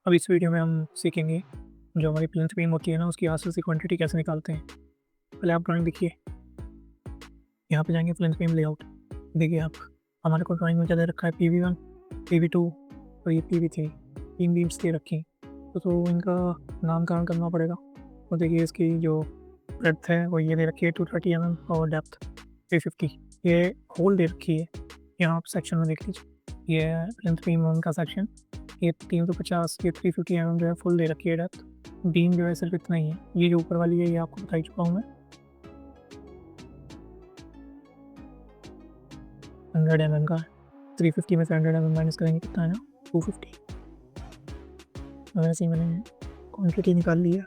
अब इस वीडियो में हम सीखेंगे जो हमारी प्लेन्थ बीम होती है ना, उसकी आंसर की क्वांटिटी कैसे निकालते हैं। पहले आप ड्राइंग देखिए, यहाँ पे जाएंगे प्लेन्थ बीम लेआउट। देखिए आप, हमारे को ड्राइंग में क्या दे रखा है, PV1, PV2 और ये PV3, तीन बीम्स दे रखी हैं। तो इनका नामकरण करना पड़ेगा। और देखिए इसकी जो ब्रेड्थ है वो ये दे रखी है 230 mm और डेप्थ 350। ये होल दे रखी है, यहाँ आप सेक्शन में देख लीजिए। ये प्लेन्थ बीम का सेक्शन, ये 350, ये 350 mm जो है फुल दे रखी है डेप्थ। बीम जो है सिर्फ इतना ही है, ये जो ऊपर वाली है ये आपको बता ही चुका हूँ मैं। 100 mm का है, 350 में से 100 mm माइनस करेंगे कितना है ना, 250। वैसे ही मैंने क्वान्टिटी निकाल ली है।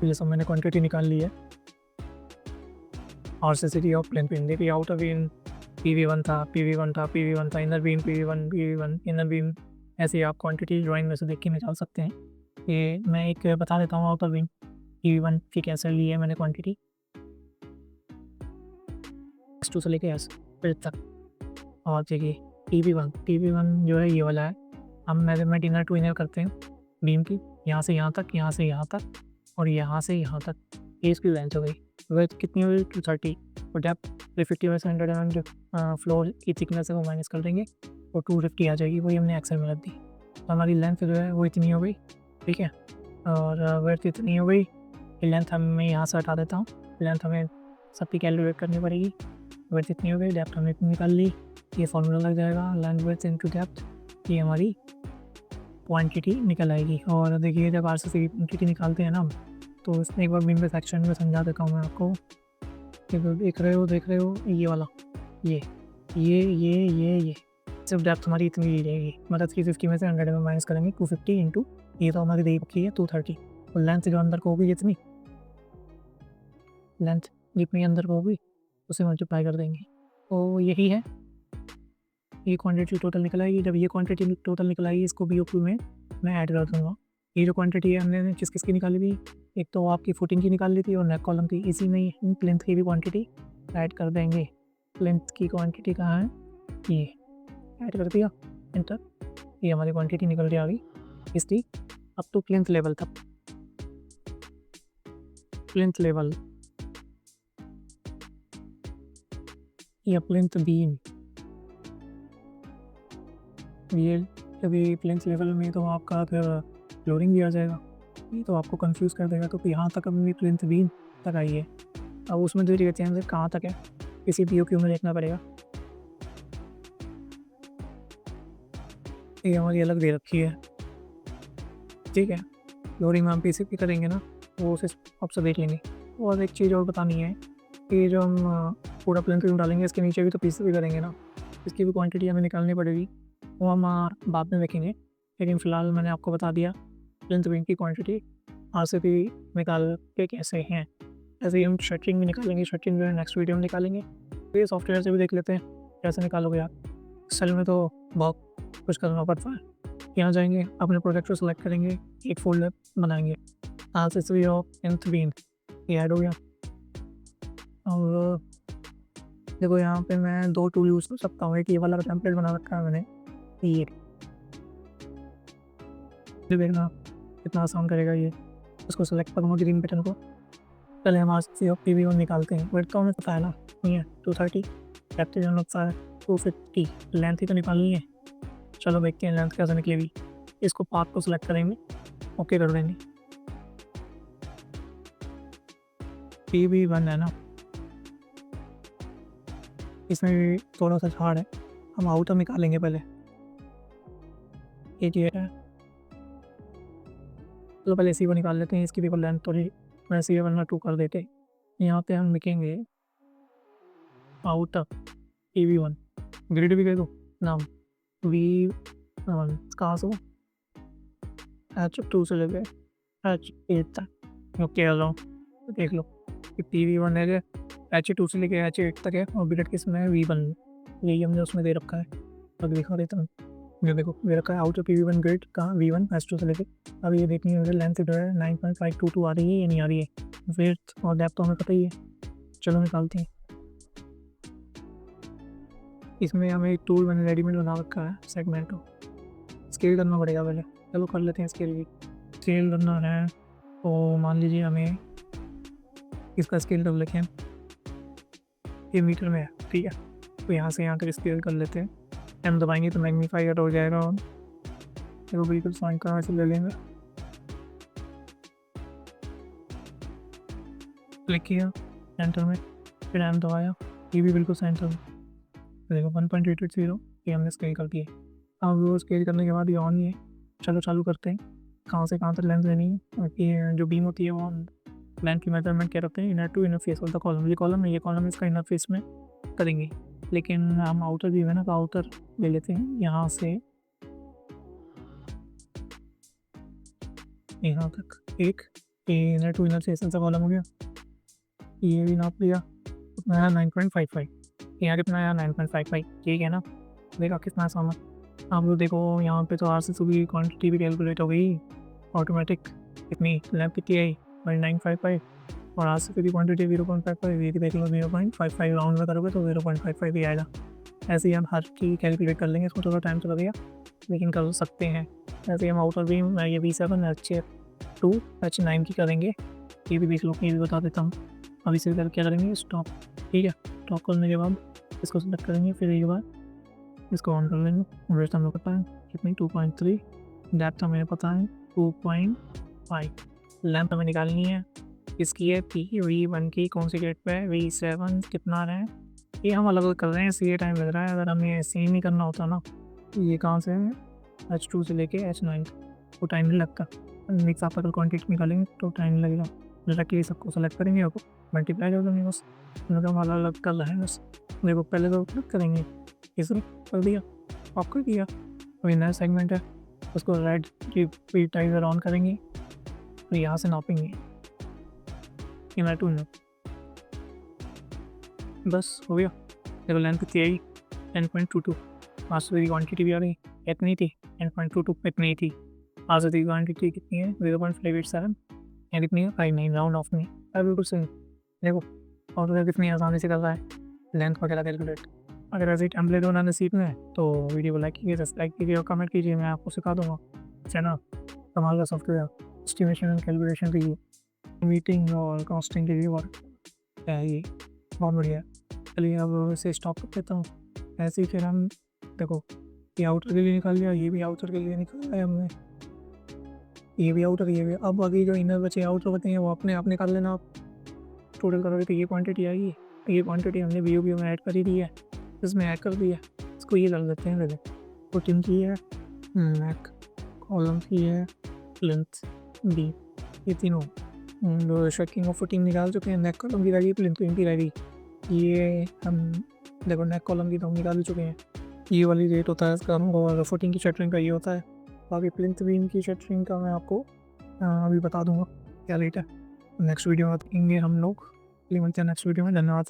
ये सब मैंने क्वान्टिटी निकाल ली है। और सिटी ऑफ प्लेन बीम देखिए, आउटर बीम PV1 था, PV1 था, PV1 था, inner beam PV1, PV1, inner beam. ऐसे आप क्वांटिटी ड्राइंग में से देख के निकाल सकते हैं। ये मैं एक बता देता हूँ, आउटर बीम PV1 की कैसे ली है मैंने क्वांटिटी, S2 से लेके S फिर तक। और देखिए PV1 जो है ये वाला है। हम मेजरमेंट इनर टू इनर करते हैं बीम की, यहाँ से यहाँ तक, यहाँ से यहाँ तक और यहाँ से यहाँ तक। ये इसकी लेंथ हो गई। विड्थ कितनी हुई, 230। और डेप्थ 350 में से 100 mm जो फ्लोर की थिकनेस है वो माइनस कर देंगे और 250 आ जाएगी, वही हमने एक्सेल में रख दी। तो हमारी लेंथ जो है वो इतनी हो गई, ठीक है। और विड्थ इतनी हो गई। ये लेंथ मैं यहाँ से हटा देता हूँ, लेंथ हमें सबकी कैलकुलेट करनी पड़ेगी। विड्थ इतनी हो गई, डेप्थ हमने इतनी निकाल ली। ये फॉर्मूला लग जाएगा, लेंथ विड्थ इनटू डेप्थ, ये हमारी क्वांटिटी निकल आएगी। और देखिए जब आर से क्वांटिटी निकालते हैं ना, तो इसमें एक बार बीम के सेक्शन में समझा देता हूँ मैं आपको। देख रहे हो ये वाला, ये सिर्फ डेप्थ हमारी इतनी दी जाएगी, मतलब 350 में से 100 में माइनस करेंगे 250 इंटू ये तो हमारी दे रखी है 230। और लेंथ जो अंदर को होगी जितनी, लेंथ जितनी अंदर को होगी उसे मल्टीप्लाई कर देंगे। तो यही है, ये क्वांटिटी टोटल निकल आएगी। जब ये क्वांटिटी टोटल निकल आएगी, इसको BOQ में मैं ऐड कर दूँगा। ये जो क्वांटिटी है हमने किस किस की निकाली थी, एक तो आपकी फुटिंग की निकाल ली थी और नेक कॉलम की। इसी में ही प्लेन्थ की भी क्वांटिटी ऐड कर देंगे। प्लेन्थ की क्वांटिटी कहाँ है, ये ऐड कर दिया, एंटर। ये हमारी क्वांटिटी निकल के आ गई इसकी अप टू प्लेन्थ लेवल तक। प्लेन्थ लेवल या प्लेन्थ बीम, ये अभी प्लेन्थ लेवल में तो आपका फिर फ्लोरिंग भी आ जाएगा, ये तो आपको कंफ्यूज कर देगा। तो यहाँ तक अभी प्लेन्थ बीम तक आई है। अब उसमें जो कहते हैं कहाँ तक है, किसी BOQ में देखना पड़ेगा। ये हमारी अलग दे रखी है, ठीक है। फ्लोरिंग में हम PCP करेंगे ना, वो उसे आपसे देख लेंगे। और एक चीज़ और बतानी है कि जो हम पूरा प्लेन्थ बीम डालेंगे, इसके नीचे भी तो PCP करेंगे ना, इसकी भी क्वांटिटी हमें निकालनी पड़ेगी। वो हम बाद में देखेंगे, लेकिन फ़िलहाल मैंने आपको बता दिया प्लेन्थ बीम की क्वांटिटी RCP निकाल के कैसे हैं। ऐसे ही हम शटरिंग भी निकालेंगे, शटरिंग जो है नेक्स्ट वीडियो में निकालेंगे। तो ये सॉफ्टवेयर से भी देख लेते हैं कैसे निकालोगे आप। एक्सेल में तो बहुत कुछ करना पड़ता है। यहाँ जाएंगे, अपने प्रोजेक्ट को सिलेक्ट करेंगे, एक फोल्डर बनाएंगे, RCP ऑफ प्लेन्थ बीम, ये ऐड हो गया। और देखो यहाँ पे मैं 2 टूल यूज़ कर सकता हूँ। एक ये वाला टेम्पलेट बना रखा है मैंने, ये देखना कितना आसान करेगा ये। उसको सेलेक्ट करूँगा ग्रीन बटन को। पहले हम RCP ऑफ PV1 निकालते हैं। विड्थ का हमें पता है ना, ये 230, डेप्थ जो लगता है 250, लेंथ ही तो निकालनी है। चलो देखते हैं लेंथ कैसे निकलेगी। इसको पाथ को सिलेक्ट करेंगे, ओके कर देंगे। PV1 है ना, इसमें भी थोड़ा सा झाड़ है, हम आउटर निकालेंगे पहले। ये है, चलो पहले इसी को निकाल लेते हैं। इसकी भी लेंथ थोड़ी वैसे 1/2 कर देते। यहाँ पे हम लिखेंगे आउटर PV1, ग्रिड भी कह दो नाम, V1 कहाँ से H2 से लेके H8 तक। ओके हेलो, देख लो कि PV1 है, H2 से लेके H8 तक है और ग्रिड किस में है, V1। यही हमने उसमें दे रखा है। अब दिखा देता हूँ, ये देखो दे रखा है आउटर PV1 ग्रिड कहाँ, V1 H2 से लेके। अब ये देखनी है लेंथ जो है 9.522 आ रही है या नहीं आ रही है। विड्थ और डेप्थ तो हमें पता ही है, चलो निकालते हैं। इसमें हमें एक टूल मैंने रेडीमेड बना रखा है सेगमेंटो, स्केल करना पड़ेगा पहले। चलो कर लेते हैं स्केल भी। स्केल करना है तो मान लीजिए हमें इसका स्केल कर लेते हैं, ये मीटर में है, ठीक है। तो यहाँ से यहाँ तक स्केल कर लेते हैं, एम दबाएंगे तो मैग्नीफायर हो जाएगा और देखो बिल्कुल फाइन कहाँ से ले लेंगे, क्लिक किया सेंटर में, फिर एम दबाया, ये भी बिल्कुल सेंटर में। तो देखो 1.880 ये हमने स्केल कर दिया। अब वो स्केल करने के बाद ये ऑन ही है। चलो चालू करते हैं, कहाँ से कहाँ तक लेंथ लेनी है। ये जो बीम होती है वो लेंथ की मेजरमेंट क्या रखते हैं, inner to inner face of the column, ये कॉलम है, ये कॉलम इसका इनर फेस में करेंगे। लेकिन हम आउटर व्यू है ना, तो आउटर ले लेते हैं यहाँ से यहाँ तक एक, ये इनर टू इनर फेस का कॉलम हो गया। ये भी नाप लिया, कितना आया 9.55, यहाँ कितना आया 9.55, ठीक है ना। देखा कितना आसान है। आप लोग देखो यहाँ पे तो आर से सुबह क्वान्टिटी भी कैलकुलेट हो गई ऑटोमेटिक, कितनी लैब कितनी आई 955, और आज से भी क्वान्टिटी 0.55, ये देख लो 0.55 राउंड में करोगे तो 0.55 भी आएगा। ऐसे ही हम हर चीज़ कैलकुलेट कर लेंगे, इसको थोड़ा टाइम तो लगेगा लेकिन कर सकते हैं। ऐसे ही हम आउटर बीम ये V7 H2 H9 की करेंगे, ये भी देख लो, ये भी बता देता हूँ। अब इसे क्या करेंगे, स्टॉप, ठीक है। स्टॉप करने के बाद इसको सेलेक्ट करेंगे, फिर एक बार इसको ऑन कर लेंगे। वेट हमें पता है कितनी 2.3, डेप्थ हमें पता है 2.5, लेंथ हमें निकालनी है इसकी है V1 की, कौन सी डेट पे है V7 कितना रहे हैं, ये हम अलग अलग कर रहे हैं इसलिए टाइम लग रहा है। अगर हमें सेम ही करना होता ना, ये कहाँ से है H2 से लेके H9 वो टाइम नहीं लगता। मिक्स आप अगर क्वान्टिटी निकालेंगे तो टाइम लगेगा। डायरेक्टली सबको सेलेक्ट करेंगे और मल्टीप्लाई कर देंगे, बस मतलब अलग अलग कर रहे हैं बस। देखो पहले तो क्लिक करेंगे, इसे कर दिया, ऑफ कर दिया। अभी नया सेगमेंट है, उसको रेड की टाइजर ऑन करेंगे तो यहाँ से नापेंगे इनर टू इनर, बस हो गया। देखो लेंथ कितनी आई 10.22, आज से क्वान्टिटी भी आ रही इतनी थी 10.22 इतनी थी। आज से क्वान्टिटी कितनी है 0.587, या कितनी है 59, राउंड ऑफ नहीं है, बिल्कुल सही। देखो और कितनी आसानी से कर रहा है लेंथ वगैरह कैलकुलेट। अगर ऐसे टेम्पलेट बनाना सीखना है तो वीडियो को लाइक कीजिए, सब्सक्राइब कीजिए और कमेंट कीजिए, मैं आपको सिखा दूँगा। है ना, कमाल का सॉफ्टवेयर, एस्टिमेशन एंड कैलकुलेशन के लिए, मीटिंग और कॉस्टिंग के लिए, और ये बहुत बढ़िया है। चलिए अब इसे स्टॉप कर देता हूँ। ऐसे ही फिर हम देखो ये आउटर के लिए निकाल लिया, ये भी आउटर के लिए निकाल लिया हमने, ये भी आउटर, ये भी। अब अभी जो इनर बचे आउटर बचे हैं वो अपने आप निकाल लेना। आप टोटल करोगे तो ये क्वांटिटी आएगी, ये क्वांटिटी हमने व्यू में ऐड कर ही दी है, इसमें ऐड कर दिया। इसको ये कर लेते हैं, पहले प्रोटीन की है, नेक कॉलम की है, लेंथ बी, ये तीनों शेकिंग ऑफ फुटिंग निकाल चुके हैं। नेक कॉलम की रहेगी, प्लिंथ की रहेगी। ये हम देखो नेक कॉलम की तो हम निकाल चुके हैं, ये वाली रेट होता है इसका, और फुटिंग की शटरिंग का ये होता है। बाकी प्लिंथ बीम की शटरिंग का मैं आपको अभी बता दूंगा क्या रेट है। नेक्स्ट वीडियो में देखेंगे हम लोग, मिलते हैं नेक्स्ट वीडियो में। धन्यवाद।